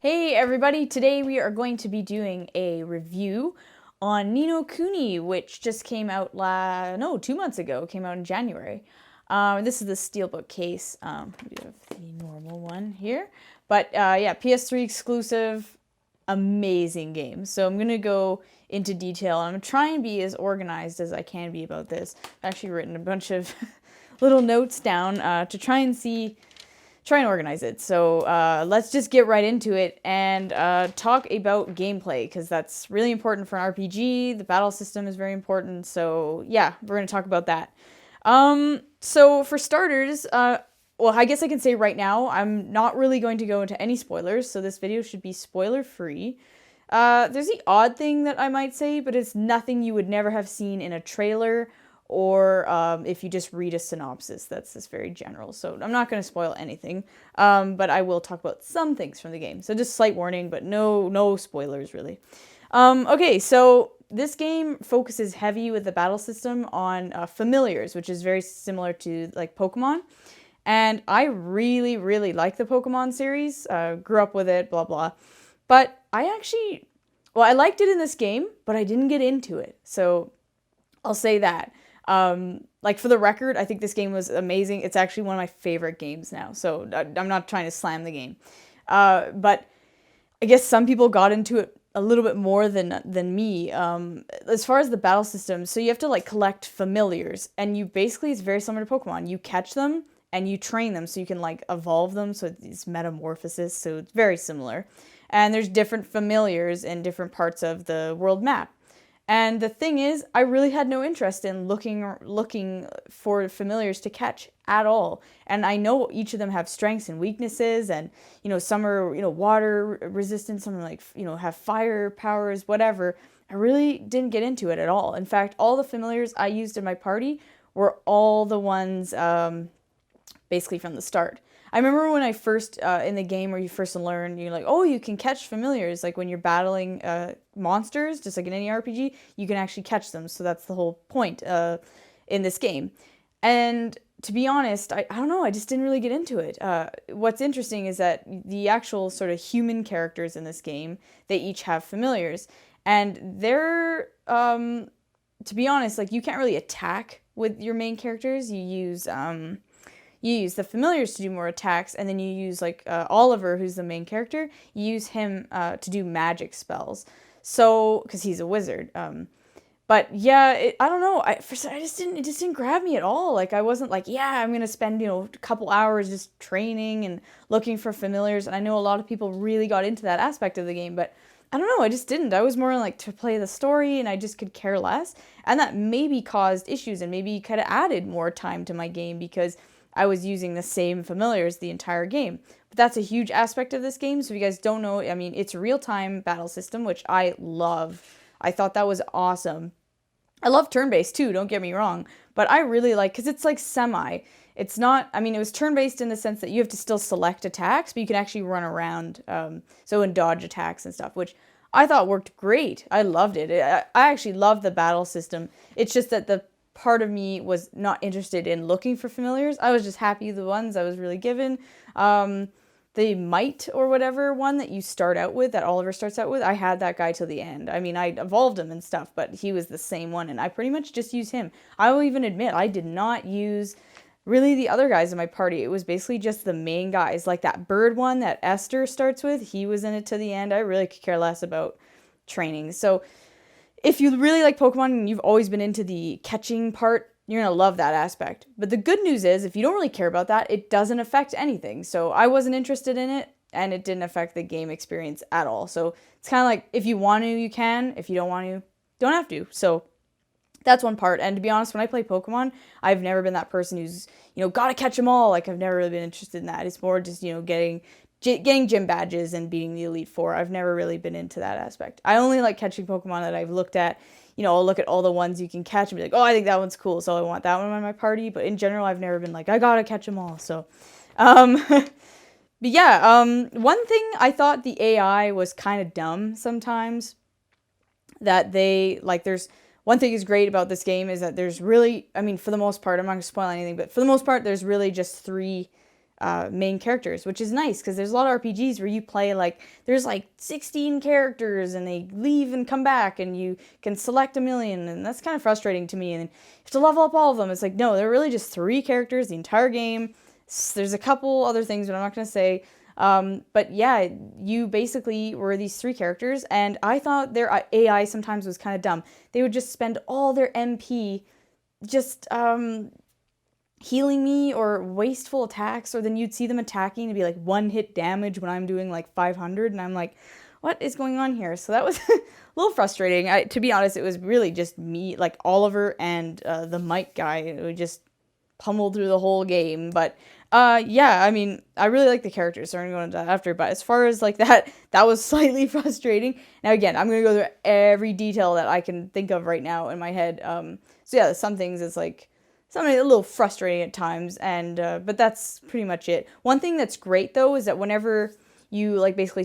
Hey everybody, today we are going to be doing a review on Ni No Kuni, which just came out 2 months ago, came out in January. This is the steelbook case. We have the normal one here. But yeah, PS3 exclusive, amazing game. So I'm going to go into detail. I'm going to try and be as organized as I can be about this. I've actually written a bunch of little notes down to try and organize it. So let's just get right into it and talk about gameplay, because that's really important for an RPG. The battle system is very important. So yeah, we're going to talk about that. So for starters, well, I guess I can say right now, I'm not really going to go into any spoilers, so this video should be spoiler free. There's the odd thing that I might say, but it's nothing you would never have seen in a trailer or if you just read a synopsis. That's just very general. So I'm not going to spoil anything, but I will talk about some things from the game. So just slight warning, but no spoilers really. Okay, so this game focuses heavy with the battle system on familiars, which is very similar to like Pokemon. And I really, really like the Pokemon series. Grew up with it, blah, blah. But I liked it in this game, but I didn't get into it. So I'll say that. Like for the record, I think this game was amazing. It's actually one of my favorite games now. So I'm not trying to slam the game. But I guess some people got into it a little bit more than me. As far as the battle system, so you have to like collect familiars, and you basically, it's very similar to Pokemon. You catch them and you train them so you can like evolve them. So it's metamorphosis. So it's very similar. And there's different familiars in different parts of the world map. And the thing is, I really had no interest in looking for familiars to catch at all. And I know each of them have strengths and weaknesses, and some are water resistant, some are like have fire powers, whatever. I really didn't get into it at all. In fact, all the familiars I used in my party were all the ones basically from the start. I remember when I first, in the game where you first learn, you're like, oh, you can catch familiars. Like when you're battling monsters, just like in any RPG, you can actually catch them. So that's the whole point in this game. And to be honest, I don't know, I just didn't really get into it. What's interesting is that the actual sort of human characters in this game, they each have familiars. And they're, to be honest, like you can't really attack with your main characters. You use the familiars to do more attacks, and then you use like Oliver, who's the main character, you use him to do magic spells. So, because he's a wizard. But yeah, I don't know. It just didn't grab me at all. Like I wasn't like, yeah, I'm gonna spend a couple hours just training and looking for familiars. And I know a lot of people really got into that aspect of the game, but I don't know. I just didn't. I was more like to play the story, and I just could care less. And that maybe caused issues, and maybe kind of added more time to my game because I was using the same familiars the entire game. But that's a huge aspect of this game. So if you guys don't know, I mean, it's a real-time battle system, which I love. I thought that was awesome. I love turn-based too, don't get me wrong. But I really like, because it's like semi. It's not, I mean, it was turn-based in the sense that you have to still select attacks, but you can actually run around, and dodge attacks and stuff, which I thought worked great. I loved it. I actually loved the battle system. It's just that the part of me was not interested in looking for familiars. I was just happy with the ones I was really given. The might or whatever one that you start out with, that Oliver starts out with, I had that guy till the end. I mean, I evolved him and stuff, but he was the same one, and I pretty much just used him. I will even admit, I did not use really the other guys in my party. It was basically just the main guys. Like that bird one that Esther starts with, he was in it to the end. I really could care less about training. So if you really like Pokemon and you've always been into the catching part, you're going to love that aspect. But the good news is, if you don't really care about that, it doesn't affect anything. So I wasn't interested in it, and it didn't affect the game experience at all. So it's kind of like, if you want to, you can. If you don't want to, don't have to. So that's one part. And to be honest, when I play Pokemon, I've never been that person who's, gotta catch them all. Like, I've never really been interested in that. It's more just, getting gym badges and beating the Elite Four. I've never really been into that aspect. I only like catching Pokemon that I've looked at. I'll look at all the ones you can catch and be like, oh, I think that one's cool, so I want that one on my party. But in general, I've never been like, I gotta catch them all. So, but yeah, one thing I thought the AI was kind of dumb sometimes. That there's one thing is great about this game is that there's really, I mean, for the most part, I'm not gonna spoil anything, but for the most part, there's really just three main characters, which is nice because there's a lot of RPGs where you play like there's like 16 characters and they leave and come back and you can select a million, and that's kind of frustrating to me. And you have to level up all of them. It's like, no, they're really just 3 characters the entire game. There's a couple other things, but I'm not going to say. But yeah, you basically were these 3 characters, and I thought their AI sometimes was kind of dumb. They would just spend all their MP just healing me or wasteful attacks, or then you'd see them attacking to be like 1-hit damage when I'm doing like 500, and I'm like, what is going on here? So that was a little frustrating. To be honest, it was really just me, like Oliver and the Mike guy who just pummeled through the whole game. But yeah, I mean, I really like the characters, so I'm going to go into that after. But as far as like that was slightly frustrating. Now again, I'm going to go through every detail that I can think of right now in my head. So yeah, some things it's like something a little frustrating at times, and but that's pretty much it. One thing that's great though is that whenever you like basically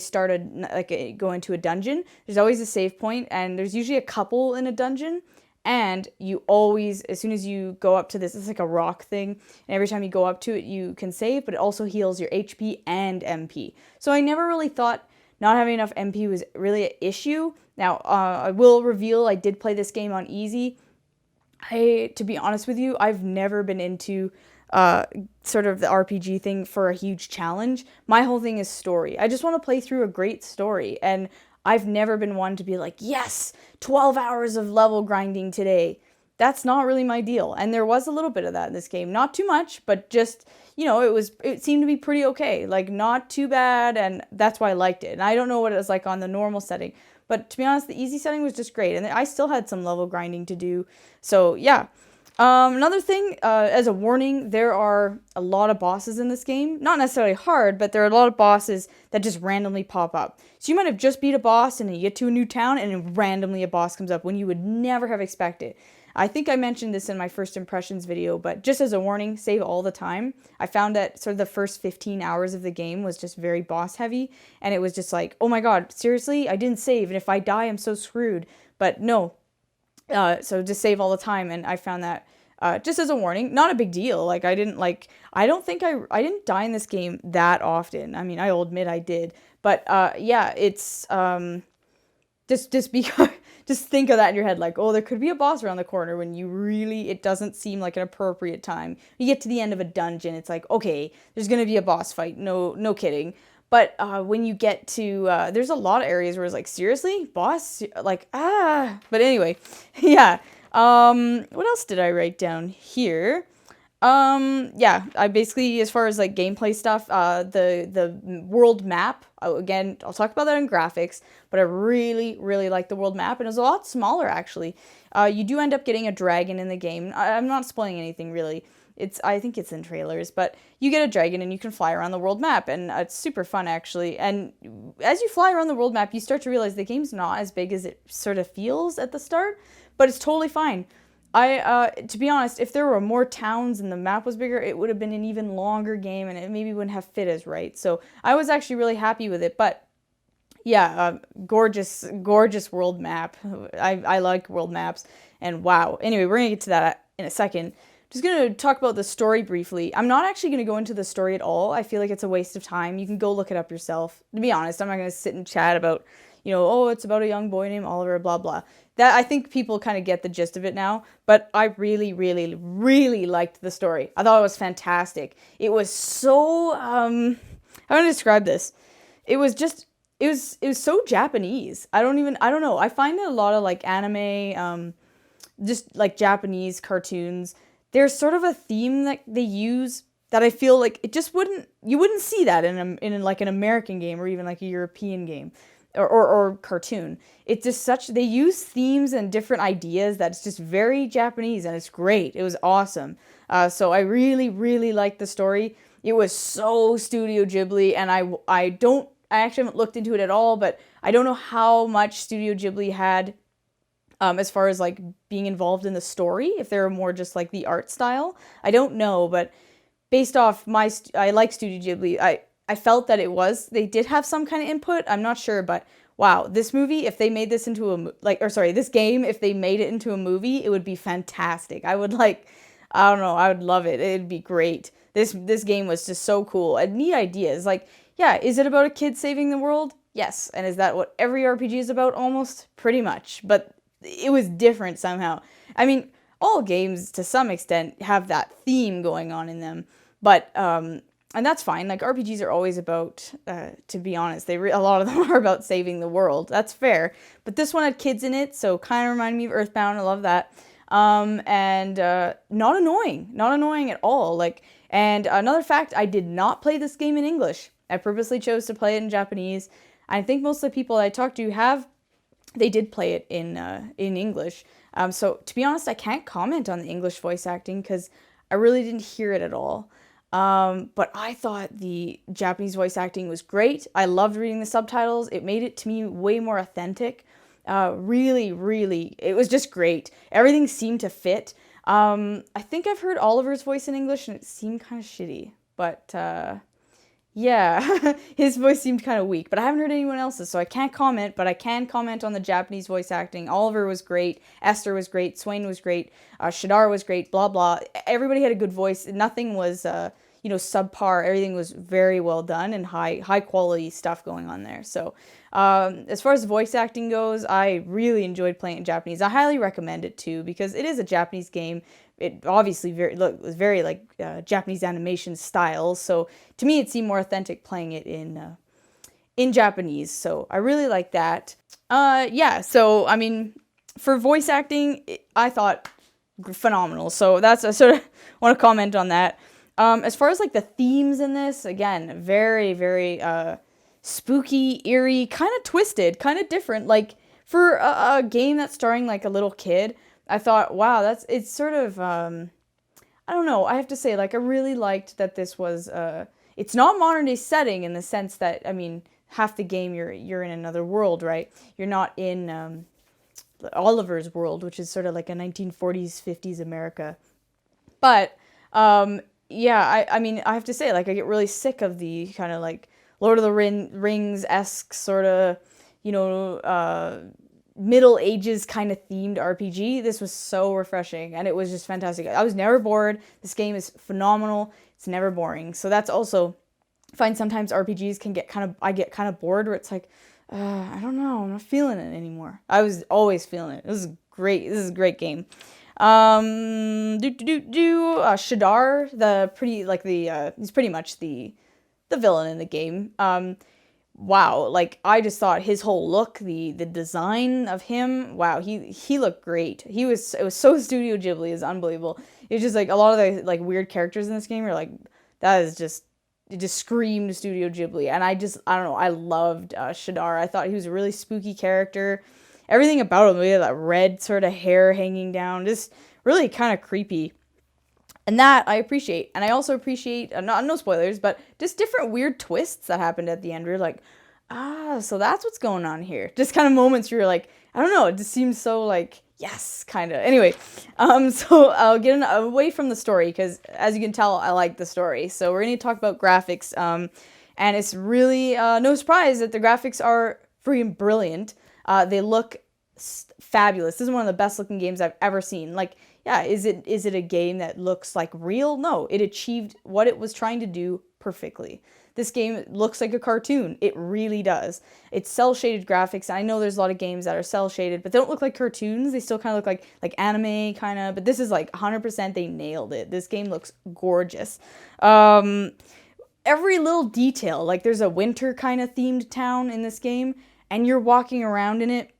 go into a dungeon, there's always a save point, and there's usually a couple in a dungeon. And you always, as soon as you go up to this, it's like a rock thing, and every time you go up to it, you can save, but it also heals your HP and MP. So I never really thought not having enough MP was really an issue. Now, I will reveal I did play this game on easy. To be honest with you, I've never been into sort of the RPG thing for a huge challenge. My whole thing is story. I just want to play through a great story, and I've never been one to be like, yes, 12 hours of level grinding today. That's not really my deal. And there was a little bit of that in this game. Not too much, but just, it seemed to be pretty okay. Like, not too bad, and that's why I liked it. And I don't know what it was like on the normal setting. But to be honest, the easy setting was just great. And I still had some level grinding to do. So, yeah. Another thing, as a warning, there are a lot of bosses in this game. Not necessarily hard, but there are a lot of bosses that just randomly pop up. So you might have just beat a boss and then you get to a new town and then randomly a boss comes up when you would never have expected. I think I mentioned this in my first impressions video, but just as a warning, save all the time. I found that sort of the first 15 hours of the game was just very boss heavy, and it was just like, oh my god, seriously? I didn't save, and if I die, I'm so screwed. But no. So just save all the time, and I found that just as a warning, not a big deal. Like, I didn't die in this game that often. I mean, I'll admit I did. But yeah, it's just think of that in your head, like, oh, there could be a boss around the corner when it doesn't seem like an appropriate time. You get to the end of a dungeon, it's like, okay, there's gonna be a boss fight. No kidding. But when you get to, there's a lot of areas where it's like, seriously? Boss? Like, But anyway, yeah. What else did I write down here? Yeah, I basically, as far as like gameplay stuff, the world map, again, I'll talk about that in graphics, but I really, really like the world map, and it's a lot smaller, actually. You do end up getting a dragon in the game. I'm not spoiling anything, really. I think it's in trailers, but you get a dragon and you can fly around the world map, and it's super fun, actually. And as you fly around the world map, you start to realize the game's not as big as it sort of feels at the start, but it's totally fine. To be honest, if there were more towns and the map was bigger, it would have been an even longer game, and it maybe wouldn't have fit as right. So I was actually really happy with it, but yeah, gorgeous world map. I like world maps, and wow. Anyway, we're gonna get to that in a second. Just going to talk about the story briefly. I'm not actually going to go into the story at all. I feel like it's a waste of time. You can go look it up yourself. To be honest, I'm not going to sit and chat about, oh, it's about a young boy named Oliver, blah, blah. That, I think people kind of get the gist of it now, but I really, really, really liked the story. I thought it was fantastic. It was so, how do I describe this? It was so Japanese. I don't know. I find that a lot of like anime, just like Japanese cartoons, there's sort of a theme that they use that I feel like you wouldn't see that in like an American game or even like a European game or cartoon. It's just they use themes and different ideas that's just very Japanese, and it's great. It was awesome. So I really, really liked the story. It was so Studio Ghibli, and I actually haven't looked into it at all, but I don't know how much Studio Ghibli had as far as like being involved in the story, if they were more just like the art style. I don't know, but based off I like Studio Ghibli. I felt that they did have some kind of input. I'm not sure, but wow, this movie, if they made this into this game, if they made it into a movie, it would be fantastic. I would I would love it. It'd be great. This game was just so cool. A neat ideas. Like, yeah, is it about a kid saving the world? Yes. And is that what every RPG is about? Almost? Pretty much. But it was different somehow. I mean, all games to some extent have that theme going on in them. But and that's fine. Like, RPGs are always about, to be honest, a lot of them are about saving the world. That's fair. But this one had kids in it, so kind of reminded me of Earthbound. I love that. And not annoying at all. Like, and another fact, I did not play this game in English. I purposely chose to play it in Japanese. I think most of the people I talked to they did play it in English. So to be honest, I can't comment on the English voice acting because I really didn't hear it at all. But I thought the Japanese voice acting was great. I loved reading the subtitles. It made it to me way more authentic. Really, it was just great. Everything seemed to fit. I think I've heard Oliver's voice in English and it seemed kind of shitty. But, yeah, his voice seemed kind of weak. But I haven't heard anyone else's, so I can't comment. But I can comment on the Japanese voice acting. Oliver was great. Esther was great. Swain was great. Shadar was great. Blah, blah. Everybody had a good voice. Nothing was, subpar. Everything was very well done and high quality stuff going on there. So, as far as voice acting goes, I really enjoyed playing it in Japanese. I highly recommend it too because it is a Japanese game. It obviously was very like Japanese animation style. So to me, it seemed more authentic playing it in Japanese. So I really like that. Yeah. So I mean, for voice acting, I thought phenomenal. So I sort of want to comment on that. As far as like the themes in this, again, very, very spooky, eerie, kind of twisted, kind of different. Like for a game that's starring like a little kid, I thought, wow, it's sort of, I don't know, I have to say, like, I really liked that this was, it's not modern day setting in the sense that, I mean, half the game you're in another world, right? You're not in Oliver's world, which is sort of like a 1940s, 50s America. But, yeah, I mean, I have to say, like, I get really sick of the kind of, like, Lord of the Rings-esque sort of, Middle Ages kind of themed RPG. This was so refreshing, and it was just fantastic. I was never bored. This game is phenomenal. It's never boring. So that's also, I find sometimes RPGs I get kind of bored, where it's like, I don't know, I'm not feeling it anymore. I was always feeling it. This is great. This is a great game. Shadar, he's pretty much the villain in the game. Wow, like, I just thought his whole look, the design of him, wow, he looked great. It was so Studio Ghibli, it's unbelievable. It's just, like, a lot of the, like, weird characters in this game are, like, it just screamed Studio Ghibli, and I don't know, I loved Shadar. I thought he was a really spooky character. Everything about him, he had that red sort of hair hanging down, just really kind of creepy. And that I appreciate. And I also appreciate, no spoilers, but just different weird twists that happened at the end. You're like, so that's what's going on here. Just kind of moments where you're like, I don't know, it just seems so like, yes, kind of. Anyway, so I'll get away from the story because, as you can tell, I like the story. So we're going to talk about graphics. And it's really no surprise that the graphics are freaking brilliant. They look fabulous. This is one of the best looking games I've ever seen. Like, yeah, is it a game that looks like real? No, it achieved what it was trying to do perfectly. This game looks like a cartoon. It really does. It's cel-shaded graphics. I know there's a lot of games that are cel-shaded, but they don't look like cartoons. They still kind of look like anime, kind of. But this is like 100% they nailed it. This game looks gorgeous. Every little detail, like there's a winter kind of themed town in this game, and you're walking around in it,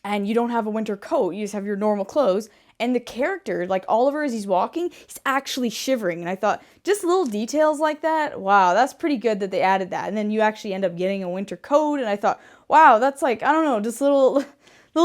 and you don't have a winter coat. You just have your normal clothes. And the character, like Oliver, as he's walking, he's actually shivering. And I thought, just little details like that, wow, that's pretty good that they added that. And then you actually end up getting a winter coat. And I thought, wow, that's like, I don't know, just little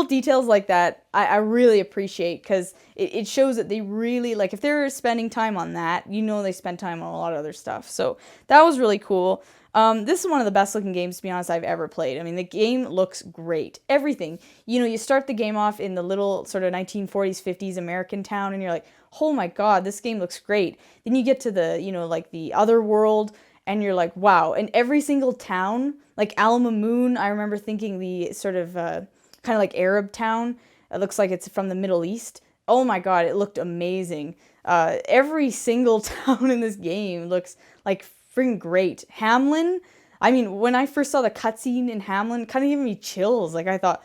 details like that I really appreciate, because it shows that they really, like, if they're spending time on that, they spend time on a lot of other stuff. So that was really cool. This is one of the best looking games, to be honest, I've ever played. I mean, the game looks great. Everything. You start the game off in the little sort of 1940s, 50s American town, and you're like, oh my god, this game looks great. Then you get to the, like the other world, and you're like, wow. And every single town, like Alma Moon, I remember thinking the sort of kind of like Arab town, it looks like it's from the Middle East. oh my god, it looked amazing. Every single town in this game looks like freaking great. Hamlin, I mean, when I first saw the cutscene in Hamlin, kind of gave me chills. Like I thought,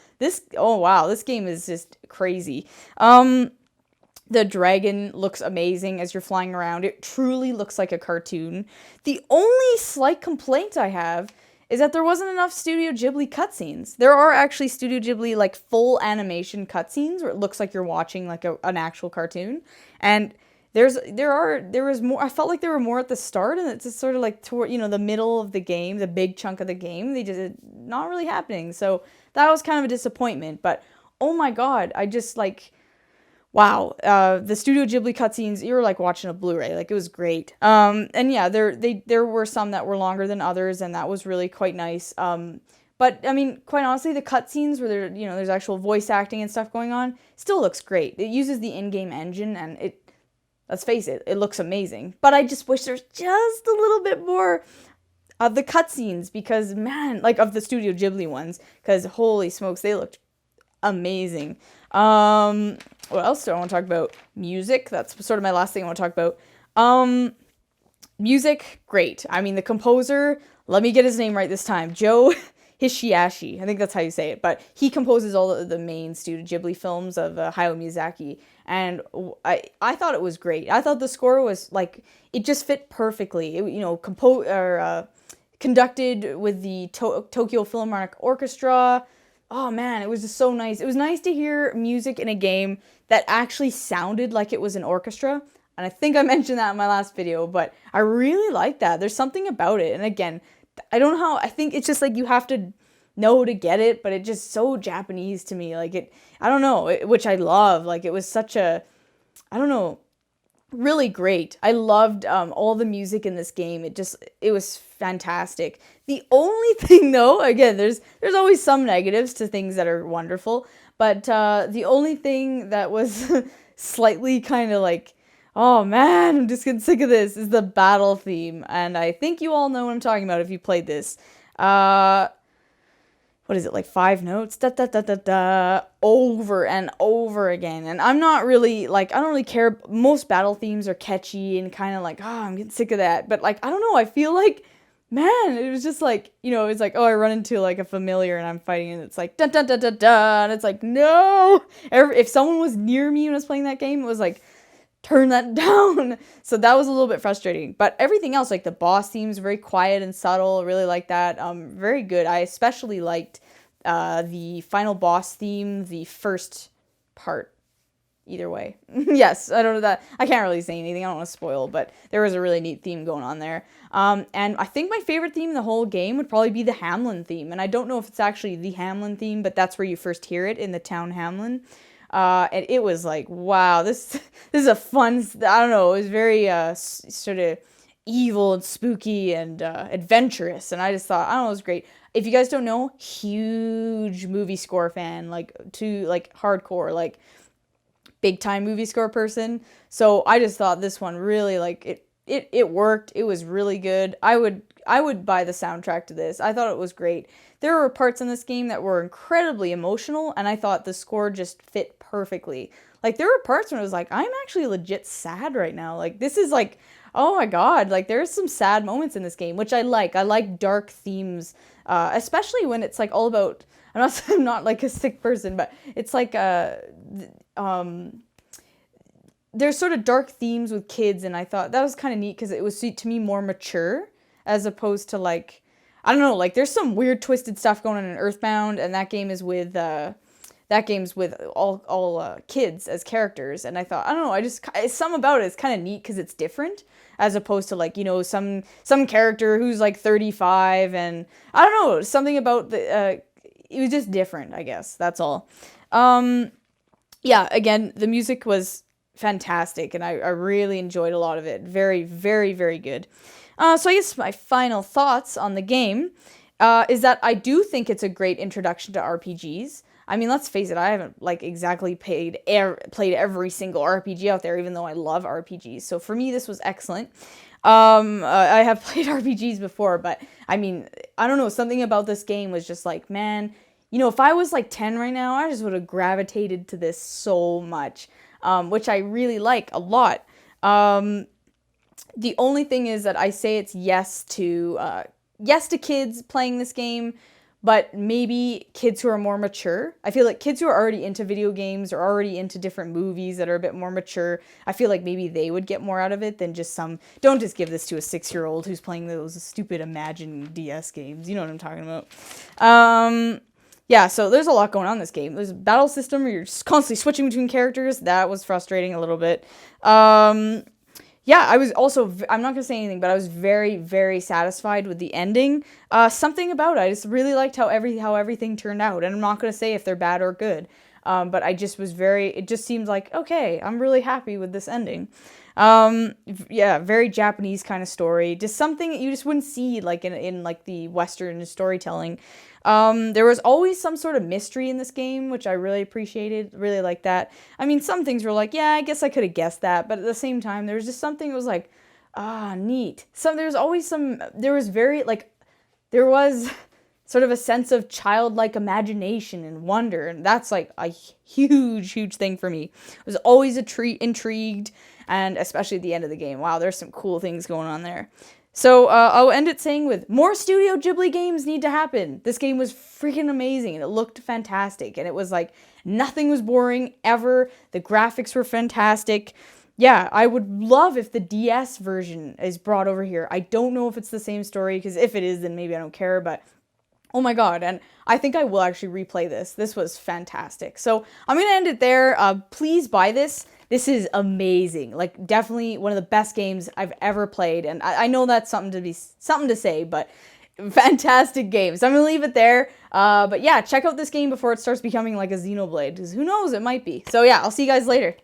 oh wow, this game is just crazy. The dragon looks amazing as you're flying around. It truly looks like a cartoon. The only slight complaint I have is that there wasn't enough Studio Ghibli cutscenes. There are actually Studio Ghibli like full animation cutscenes where it looks like you're watching like an actual cartoon. And there was more. I felt like there were more at the start, and it's just sort of like toward the middle of the game, the big chunk of the game. They just not really happening. So that was kind of a disappointment. But oh my god, I just like. Wow, the Studio Ghibli cutscenes, you were like watching a Blu-ray, like it was great. And yeah, there were some that were longer than others, and that was really quite nice. But I mean, quite honestly, the cutscenes where there's actual voice acting and stuff going on, still looks great. It uses the in-game engine, and let's face it, it looks amazing. But I just wish there's just a little bit more of the cutscenes, because man, like of the Studio Ghibli ones, because holy smokes, they looked amazing. What else do I want to talk about? Music. That's sort of my last thing I want to talk about. Music, great. I mean, the composer, let me get his name right this time. Joe Hisaishi. I think that's how you say it. But he composes all the main Studio Ghibli films of Hayao Miyazaki. And I thought it was great. I thought the score was like, it just fit perfectly. It, conducted with the Tokyo Philharmonic Orchestra. Oh man, it was just so nice. It was nice to hear music in a game that actually sounded like it was an orchestra. And I think I mentioned that in my last video, but I really like that. There's something about it. And again, I don't know how, I think it's just like you have to know to get it, but it's just so Japanese to me. Like I don't know, which I love. Like it was such a, I don't know, really great. I loved all the music in this game. It was fantastic. The only thing though, again, there's always some negatives to things that are wonderful, but the only thing that was slightly kind of like, oh man, I'm just getting sick of this, is the battle theme. And I think you all know what I'm talking about if you played this. What is it, like 5 notes? Da da da da da, over and over again. And I'm not really, like, I don't really care. Most battle themes are catchy and kind of like, oh, I'm getting sick of that. But, like, I don't know, I feel like, man, it was just like, it's like, oh, I run into, like, a familiar and I'm fighting and it's like, da da da da da, and it's like, no! If someone was near me when I was playing that game, it was like, turn that down. So that was a little bit frustrating. But everything else, like the boss themes, very quiet and subtle. Really like that. Very good. I especially liked the final boss theme, the first part. Either way. Yes, I don't know that. I can't really say anything. I don't want to spoil, but there was a really neat theme going on there. And I think my favorite theme in the whole game would probably be the Hamlin theme. And I don't know if it's actually the Hamlin theme, but that's where you first hear it, in the town Hamlin. And it was like, wow, this is a fun, I don't know, it was very sort of evil and spooky and adventurous, and I just thought, I don't know, it was great. If you guys don't know, huge movie score fan, like hardcore, like big time movie score person. So I just thought this one really, like, it worked. It was really good. I would buy the soundtrack to this. I thought it was great. There were parts in this game that were incredibly emotional, and I thought the score just fit perfectly. Like, there were parts when I was like, I'm actually legit sad right now. Like, this is like, oh my god, like, there's some sad moments in this game, which I like. I like dark themes, especially when it's like all about, I'm not like a sick person, but it's like, there's sort of dark themes with kids, and I thought that was kind of neat because it was, to me, more mature, as opposed to, like, I don't know, like, there's some weird twisted stuff going on in Earthbound, and that game is with all kids as characters, and I thought, I don't know, some about it is kind of neat because it's different, as opposed to, like, some character who's like 35, and I don't know, something about it was just different, I guess, that's all. Yeah, again, the music was fantastic, and I really enjoyed a lot of it. Very, very, very good. So I guess my final thoughts on the game is that I do think it's a great introduction to RPGs. I mean, let's face it, I haven't, like, exactly played every single RPG out there, even though I love RPGs. So for me, this was excellent. I have played RPGs before, but I mean, I don't know, something about this game was just like, man, if I was like 10 right now, I just would have gravitated to this so much. which I really like a lot. The only thing is that I say it's yes to kids playing this game, but maybe kids who are more mature. I feel like kids who are already into video games or already into different movies that are a bit more mature, I feel like maybe they would get more out of it than just some... Don't just give this to a 6-year-old who's playing those stupid Imagine DS games. You know what I'm talking about. Yeah, so there's a lot going on in this game. There's a battle system where you're just constantly switching between characters. That was frustrating a little bit. Yeah, I was also, I'm not going to say anything, but I was very, very satisfied with the ending. Something about it, I just really liked how everything turned out. And I'm not going to say if they're bad or good, but I just was it just seemed like, okay, I'm really happy with this ending. Yeah, very Japanese kind of story. Just something that you just wouldn't see like in like the Western storytelling. There was always some sort of mystery in this game, which I really appreciated, really liked that. I mean, some things were like, yeah, I guess I could have guessed that, but at the same time, there was just something that was like, neat. There was sort of a sense of childlike imagination and wonder, and that's like a huge, huge thing for me. I was always intrigued, and especially at the end of the game. Wow, there's some cool things going on there. So I'll end it saying with more Studio Ghibli games need to happen. This game was freaking amazing and it looked fantastic. And it was like nothing was boring ever. The graphics were fantastic. Yeah, I would love if the DS version is brought over here. I don't know if it's the same story because if it is, then maybe I don't care. But oh my god, and I think I will actually replay this. This was fantastic. So I'm going to end it there. Please buy this. This is amazing. Like, definitely one of the best games I've ever played. And I know that's something to say, but fantastic game. So I'm going to leave it there. But yeah, check out this game before it starts becoming like a Xenoblade. Because who knows, it might be. So yeah, I'll see you guys later.